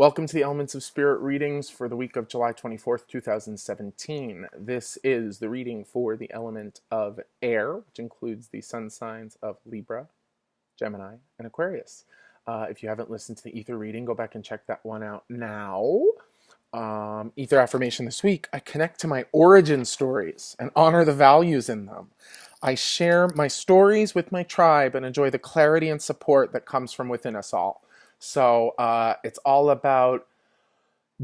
Welcome to the Elements of Spirit readings for the week of July 24th, 2017. This is the reading for the element of air, which includes the sun signs of Libra, Gemini, and Aquarius. If you haven't listened to the Ether reading, go back and check that one out now. Ether affirmation this week: I connect to my origin stories and honor the values in them. I share my stories with my tribe and enjoy the clarity and support that comes from within us all. So it's all about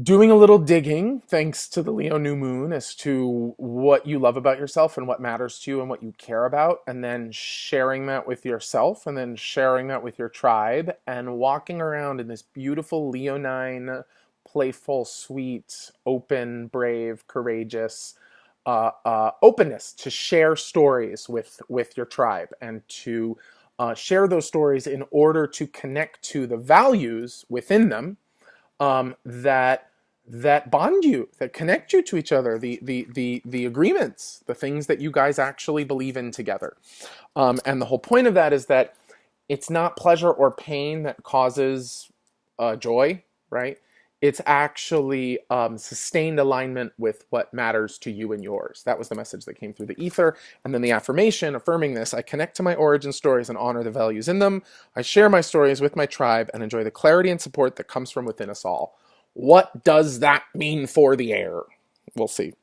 doing a little digging, thanks to the Leo new moon, as to what you love about yourself and what matters to you and what you care about, and then sharing that with yourself and then sharing that with your tribe and walking around in this beautiful Leonine, playful, sweet, open, brave, courageous openness to share stories with your tribe and to share those stories in order to connect to the values within them that bond you, that connect you to each other, the agreements, the things that you guys actually believe in together. And the whole point of that is that it's not pleasure or pain that causes joy, right? It's actually sustained alignment with what matters to you and yours. That was the message that came through the ether. And then the affirmation affirming this: I connect to my origin stories and honor the values in them. I share my stories with my tribe and enjoy the clarity and support that comes from within us all. What does that mean for the air? We'll see.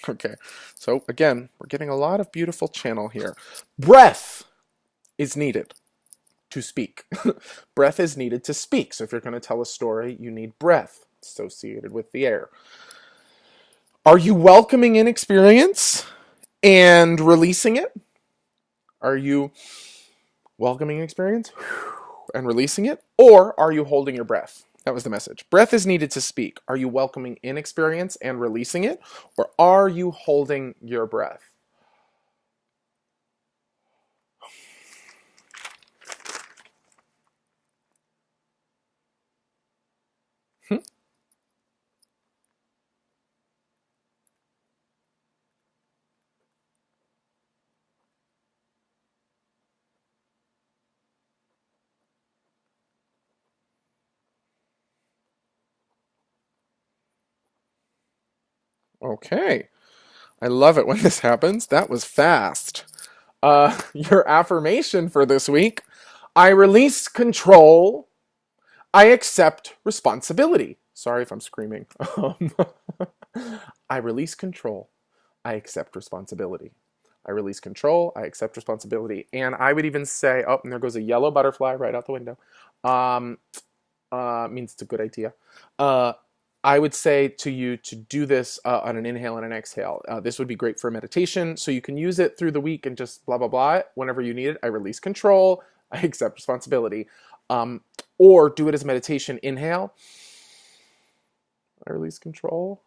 Okay, so again, we're getting a lot of beautiful channel here. Breath is needed to speak. Breath is needed to speak. So if you're going to tell a story, you need breath associated with the air. Are you welcoming in experience and releasing it? Are you welcoming experience and releasing it? Or are you holding your breath? That was the message. Breath is needed to speak. Are you welcoming in experience and releasing it? Or are you holding your breath? Okay. I love it when this happens. That was fast. Your affirmation for this week: I release control. I accept responsibility. Sorry if I'm screaming. I release control. I accept responsibility. I release control. I accept responsibility. And I would even say, oh, and there goes a yellow butterfly right out the window. Means it's a good idea. I would say to you to do this on an inhale and an exhale. This would be great for meditation, so you can use it through the week and just blah, blah, blah. Whenever you need it, I release control. I accept responsibility. Or do it as meditation. Inhale. I release control.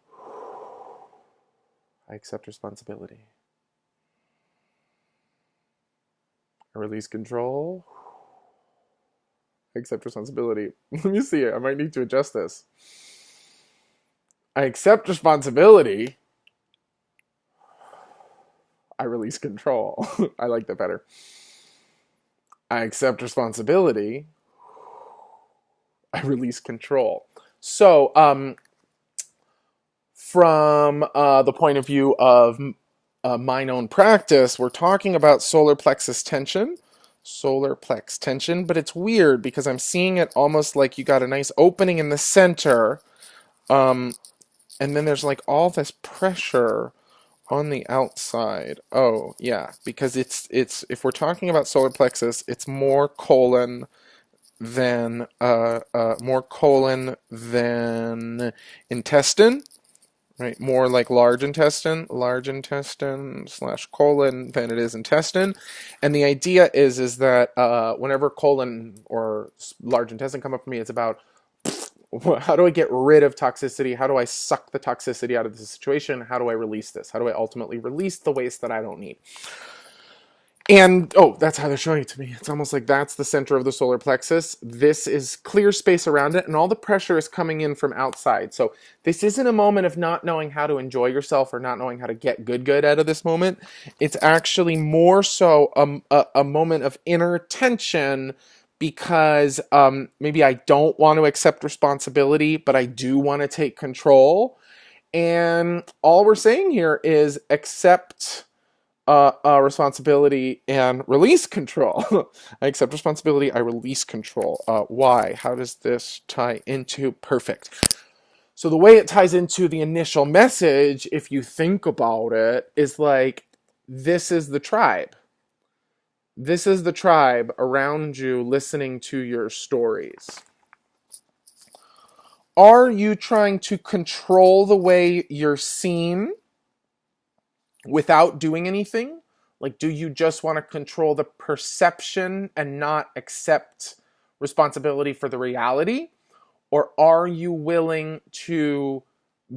I accept responsibility. I release control. I accept responsibility. Let me see it. I might need to adjust this. I accept responsibility. I release control. I like that better. I accept responsibility. I release control. So, from the point of view of mine own practice, we're talking about solar plexus tension. Solar plex tension, but it's weird because I'm seeing it almost like you got a nice opening in the center. And then there's like all this pressure on the outside. Oh, yeah, because it's if we're talking about solar plexus, it's more colon than intestine, right? More like large intestine / colon than it is intestine. And the idea is that whenever colon or large intestine come up for me, it's about How do I get rid of toxicity? How do I suck the toxicity out of the situation? How do I release this? How do I ultimately release the waste that I don't need? And, oh, that's how they're showing it to me. It's almost like that's the center of the solar plexus. This is clear space around it, and all the pressure is coming in from outside. So this isn't a moment of not knowing how to enjoy yourself or not knowing how to get good out of this moment. It's actually more so a moment of inner tension because maybe I don't want to accept responsibility, but I do want to take control. And all we're saying here is accept responsibility and release control. I accept responsibility, I release control. Why? How does this tie into? Perfect. So the way it ties into the initial message, if you think about it, is like, this is the tribe. This is the tribe around you listening to your stories. Are you trying to control the way you're seen without doing anything? Like, do you just want to control the perception and not accept responsibility for the reality? Or are you willing to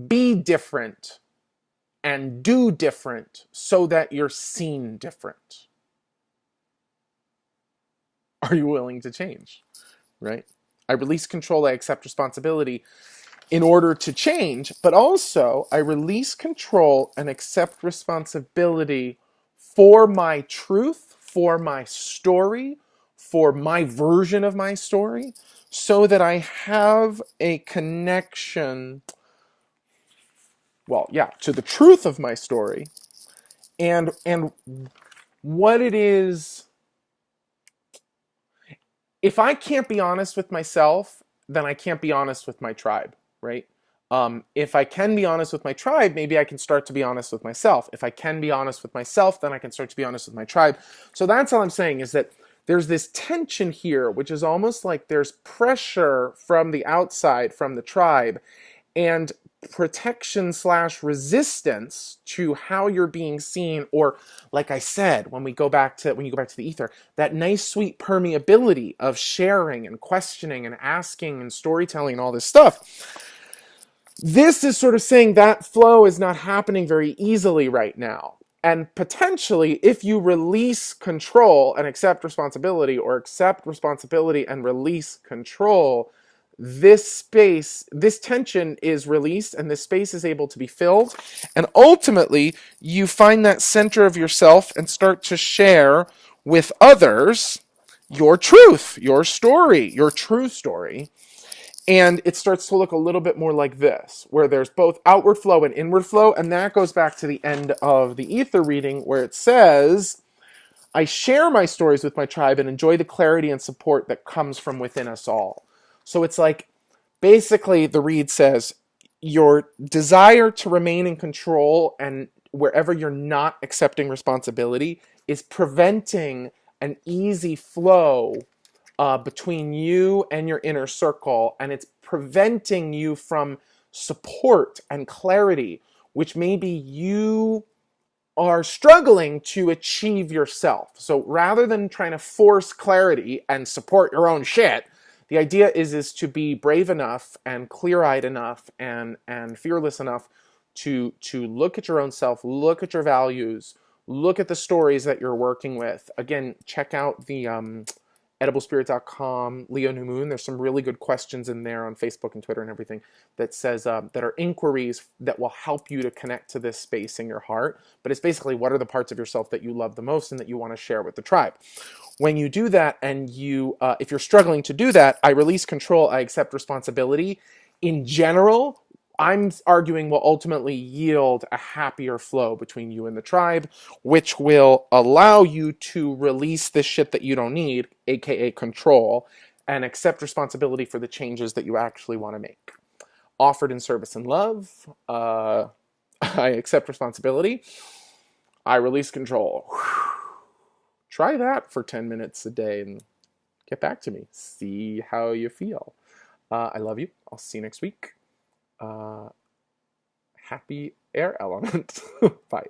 be different and do different so that you're seen different? Are you willing to change? Right? I release control, I accept responsibility in order to change, but also I release control and accept responsibility for my truth, for my story, for my version of my story, so that I have a connection, to the truth of my story and what it is. If I can't be honest with myself, then I can't be honest with my tribe, right? If I can be honest with my tribe, maybe I can start to be honest with myself. If I can be honest with myself, then I can start to be honest with my tribe. So that's all I'm saying, is that there's this tension here, which is almost like there's pressure from the outside, from the tribe, and protection / resistance to how you're being seen, or like I said, when you go back to the ether, that nice sweet permeability of sharing and questioning and asking and storytelling and all this stuff. This is sort of saying that flow is not happening very easily right now. And potentially, if you release control and accept responsibility, or accept responsibility and release control, this space, this tension is released, and this space is able to be filled. And ultimately, you find that center of yourself and start to share with others your truth, your story, your true story. And it starts to look a little bit more like this, where there's both outward flow and inward flow. And that goes back to the end of the ether reading, where it says, I share my stories with my tribe and enjoy the clarity and support that comes from within us all. So it's like, basically the read says, your desire to remain in control and wherever you're not accepting responsibility is preventing an easy flow between you and your inner circle, and it's preventing you from support and clarity, which maybe you are struggling to achieve yourself. So rather than trying to force clarity and support your own shit, the idea is to be brave enough and clear-eyed enough and fearless enough to look at your own self, look at your values, look at the stories that you're working with. Again, check out the ediblespirit.com, Leo New Moon. There's some really good questions in there on Facebook and Twitter and everything that says that are inquiries that will help you to connect to this space in your heart. But it's basically, what are the parts of yourself that you love the most and that you want to share with the tribe? When you do that, and you, if you're struggling to do that, I release control, I accept responsibility. In general, I'm arguing will ultimately yield a happier flow between you and the tribe, which will allow you to release this shit that you don't need, aka control, and accept responsibility for the changes that you actually want to make. Offered in service and love, I accept responsibility, I release control. Try that for 10 minutes a day and get back to me. See how you feel. I love you. I'll see you next week. Happy air element. Bye.